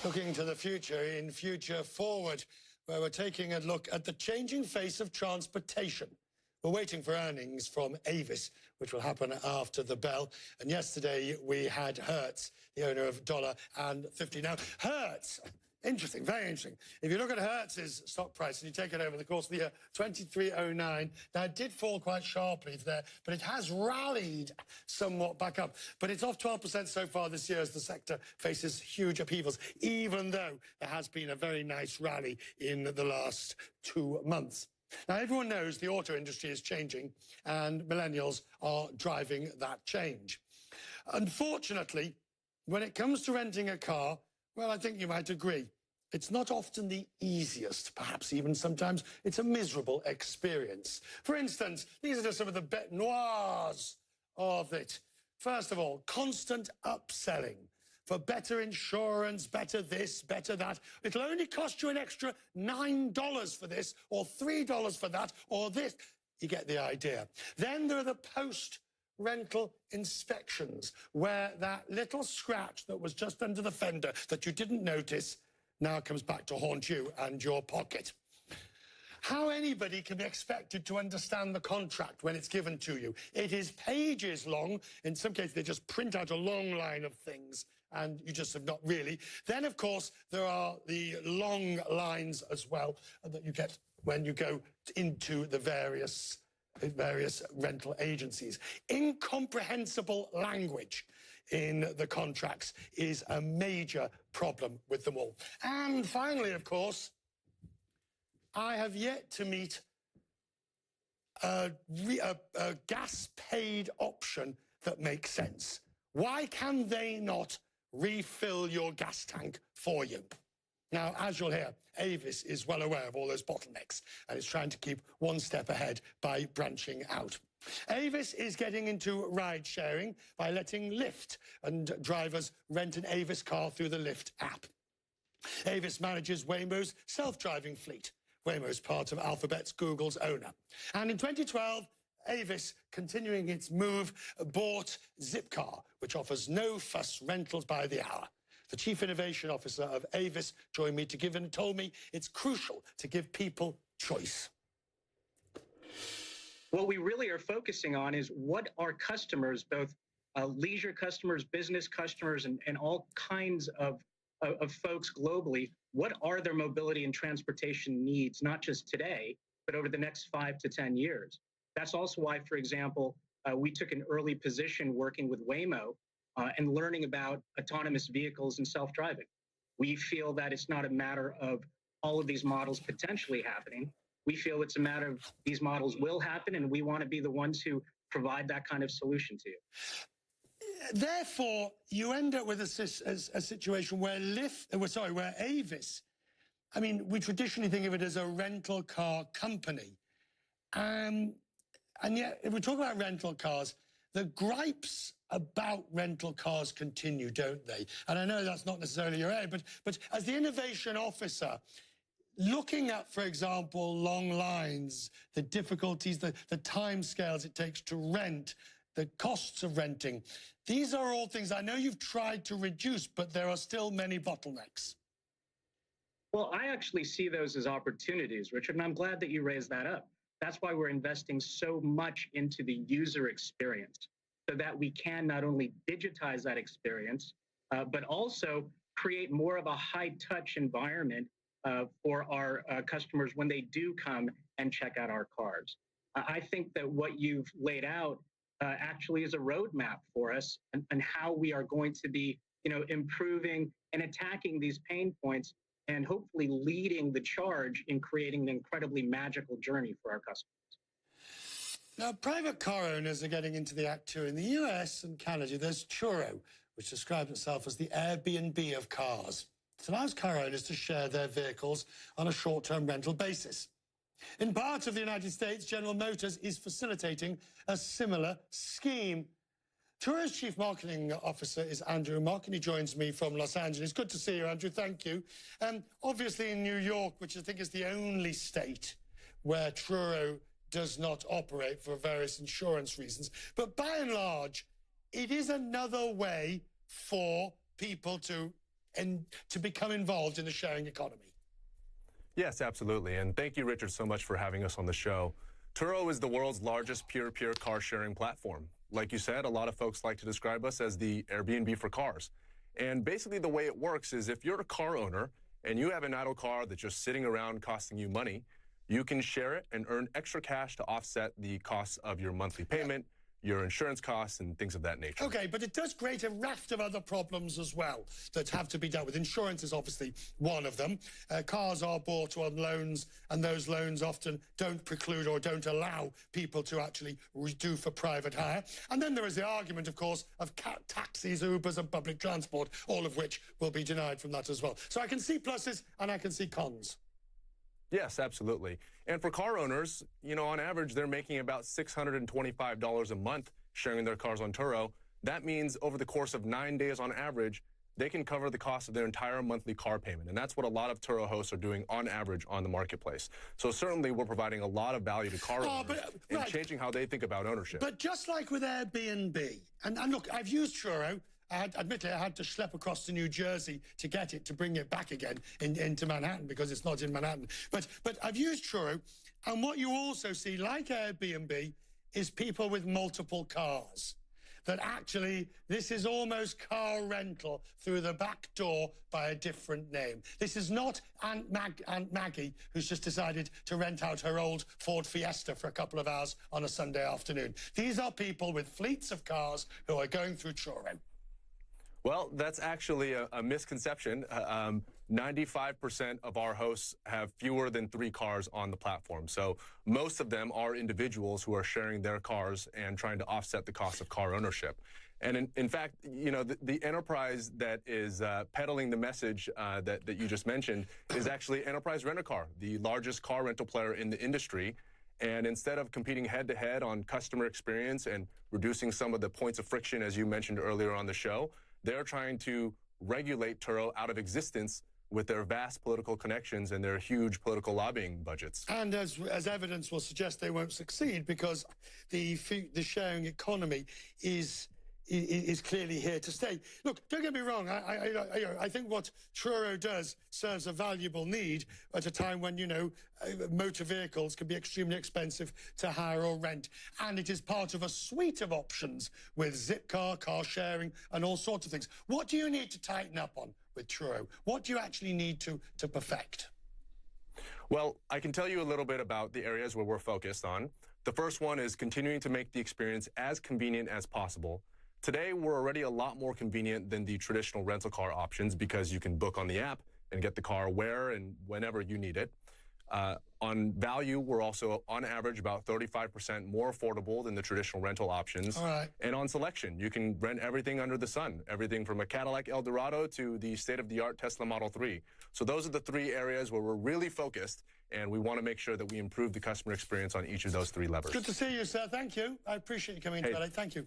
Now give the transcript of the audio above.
Looking to the future in Future Forward, where we're taking a look at the changing face of transportation. We're waiting for earnings from AVIS, which will happen after the bell. And yesterday we had Hertz, the owner of $1.50. Now, Hertz, interesting, very interesting. If you look at Hertz's stock price and you take it over the course of the year, 23.09. Now, it did fall quite sharply there, but it has rallied somewhat back up. But it's off 12% so far this year as the sector faces huge upheavals, even though there has been a very nice rally in the last 2 months. Now, everyone knows the auto industry is changing and millennials are driving that change. Unfortunately, when it comes to renting a car, well, I think you might agree, it's not often the easiest, perhaps even sometimes it's a miserable experience. For instance, these are just some of the bête noirs of it. First of all, constant upselling for better insurance, better this, better that. It'll only cost you an extra $9 for this, or $3 for that, or this. You get the idea. Then there are the post-rental inspections, where that little scratch that was just under the fender that you didn't notice now comes back to haunt you and your pocket. How anybody can be expected to understand the contract when it's given to you. It is pages long. In some cases, they just print out a long line of things, and you just have not really. Then, of course, there are the long lines as well that you get when you go into the various rental agencies. Incomprehensible language in the contracts is a major problem with them all. And finally, of course, I have yet to meet a gas-paid option that makes sense. Why can they not refill your gas tank for you? Now, as you'll hear, AVIS is well aware of all those bottlenecks and is trying to keep one step ahead by branching out. AVIS is getting into ride-sharing by letting Lyft and drivers rent an AVIS car through the Lyft app. AVIS manages Waymo's self-driving fleet. Waymo is part of Alphabet's Google's owner. And in 2012, AVIS, continuing its move, bought Zipcar, which offers no-fuss rentals by the hour. The Chief Innovation Officer of AVIS joined me to give and told me it's crucial to give people choice. What we really are focusing on is what our customers, both leisure customers, business customers, and all kinds of folks globally, what are their mobility and transportation needs, not just today, but over the next 5 to 10 years. That's also why, for example, we took an early position working with Waymo and learning about autonomous vehicles and self-driving. We feel that it's not a matter of all of these models potentially happening. We feel it's a matter of these models will happen, and we want to be the ones who provide that kind of solution to you. Therefore, you end up with a situation where where AVIS, I mean, we traditionally think of it as a rental car company. And yet, if we talk about rental cars, the gripes about rental cars continue, don't they? And I know that's not necessarily your area, but as the innovation officer, looking at, for example, long lines, the difficulties, the timescales it takes to rent, the costs of renting, these are all things I know you've tried to reduce, but there are still many bottlenecks. Well, I actually see those as opportunities, Richard, and I'm glad that you raised that up. That's why we're investing so much into the user experience, so that we can not only digitize that experience, but also create more of a high-touch environment for our customers when they do come and check out our cars. I think that what you've laid out actually is a roadmap for us and how we are going to be, improving and attacking these pain points and hopefully leading the charge in creating an incredibly magical journey for our customers. Now, private car owners are getting into the act too. In the US and Canada, there's Turo, which describes itself as the Airbnb of cars. It allows car owners to share their vehicles on a short-term rental basis. In part of the United States, General Motors is facilitating a similar scheme. Turo's Chief Marketing Officer is Andrew Mock, and he joins me from Los Angeles. Good to see you, Andrew. Thank you. Obviously in New York, which I think is the only state where Turo does not operate for various insurance reasons. But by and large, it is another way for people to to become involved in the sharing economy? Yes, absolutely. And thank you, Richard, so much for having us on the show. Turo is the world's largest peer-to-peer car sharing platform. Like you said, a lot of folks like to describe us as the Airbnb for cars. And basically the way it works is if you're a car owner and you have an idle car that's just sitting around costing you money, you can share it and earn extra cash to offset the costs of your monthly payment, your insurance costs, and things of that nature. Okay, but it does create a raft of other problems as well that have to be dealt with. Insurance is obviously one of them. Cars are bought on loans, and those loans often don't preclude or don't allow people to actually do for private hire. And then there is the argument, of course, of taxis, Ubers, and public transport, all of which will be denied from that as well. So I can see pluses and I can see cons. Yes, absolutely. And for car owners, you know, on average, they're making about $625 a month sharing their cars on Turo. That means over the course of 9 days on average, they can cover the cost of their entire monthly car payment. And that's what a lot of Turo hosts are doing on average on the marketplace. So certainly we're providing a lot of value to car owners and changing how they think about ownership. But just like with Airbnb, and look, I've used Turo. Admittedly, I had to schlep across to New Jersey to get it, to bring it back again into Manhattan because it's not in Manhattan. But I've used Turo, and what you also see, like Airbnb, is people with multiple cars. That actually, this is almost car rental through the back door by a different name. This is not Aunt Maggie, who's just decided to rent out her old Ford Fiesta for a couple of hours on a Sunday afternoon. These are people with fleets of cars who are going through Turo. Well, that's actually a misconception. 95% of our hosts have fewer than 3 cars on the platform. So most of them are individuals who are sharing their cars and trying to offset the cost of car ownership. And in fact, you know, the enterprise that is peddling the message that you just mentioned is actually Enterprise Rent-A-Car, the largest car rental player in the industry. And instead of competing head-to-head on customer experience and reducing some of the points of friction, as you mentioned earlier on the show, they're trying to regulate Turo out of existence with their vast political connections and their huge political lobbying budgets. And as evidence will suggest, they won't succeed because the sharing economy is clearly here to stay. Look, don't get me wrong. I think what Turo does serves a valuable need at a time when, you know, motor vehicles can be extremely expensive to hire or rent. And it is part of a suite of options with Zipcar, car sharing, and all sorts of things. What do you need to tighten up on with Turo? What do you actually need to perfect? Well, I can tell you a little bit about the areas where we're focused on. The first one is continuing to make the experience as convenient as possible. Today, we're already a lot more convenient than the traditional rental car options because you can book on the app and get the car where and whenever you need it. On value, we're also, on average, about 35% more affordable than the traditional rental options. All right. And on selection, you can rent everything under the sun, everything from a Cadillac Eldorado to the state-of-the-art Tesla Model 3. So those are the 3 areas where we're really focused, and we want to make sure that we improve the customer experience on each of those 3 levers. Good to see you, sir. Thank you. I appreciate you coming in today. Thank you.